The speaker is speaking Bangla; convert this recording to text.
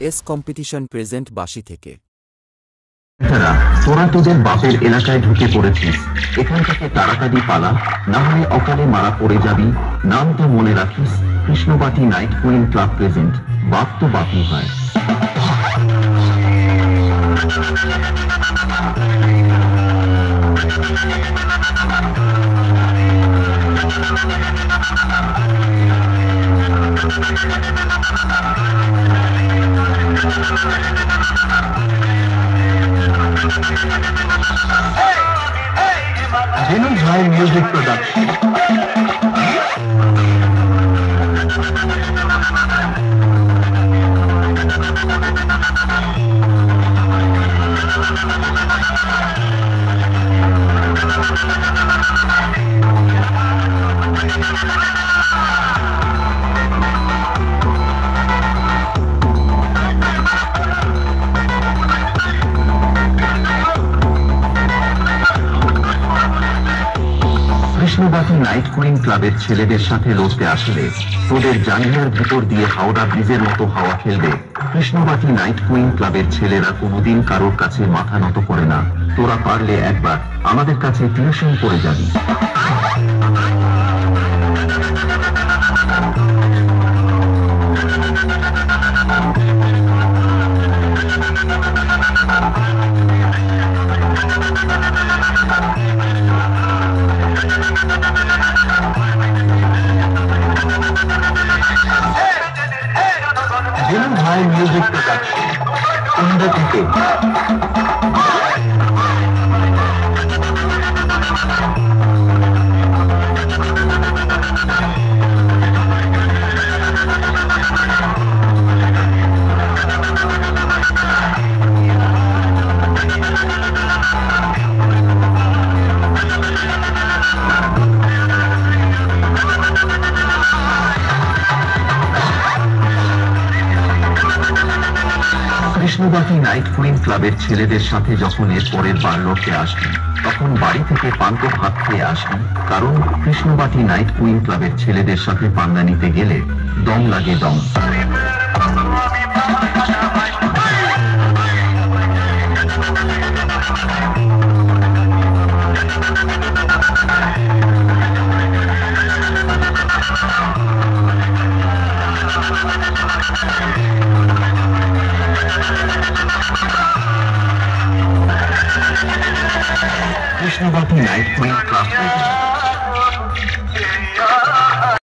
এস কম্পিটিশন প্রেজেন্ট বাসি থেকে। তোরা তোদের বাপের এলাকায় ঢুকে পড়েছিস, এখান থেকে তাড়াতাড়ি পালা, না হলে অকালে মারা পড়ে যাবি। নামটা মনে রাখিস, Krishnabati night queen club present. বাপ তো বাপই হয়। Venus High Music Production. Krishnabati night queen ক্লাবের ছেলেদের সাথে লড়তে আসলে তোদের জাঙ্গিয়ার ভেতর দিয়ে হাওড়া ব্রিজের মতো হাওয়া খেলবে। কৃষ্ণবাটি নাইট কুইন ক্লাবের ছেলেরা কোনোদিন কারোর কাছে মাথা নত করে না। তোরা পারলে একবার আমাদের কাছে টিউশন পড়ে যাবি। Venus High Music Production. Undertaking. Krishnabati night queen ক্লাবের ছেলেদের সাথে যখন এর পরের বার লড়তে আসবি, তখন বাড়ি থেকে পান্তা ভাত খেয়ে আসবি। কারণ কৃষ্ণবাটি নাইট কুইন ক্লাবের ছেলেদের সাথে পাঙ্গা নিতে গেলে দম লাগে দম।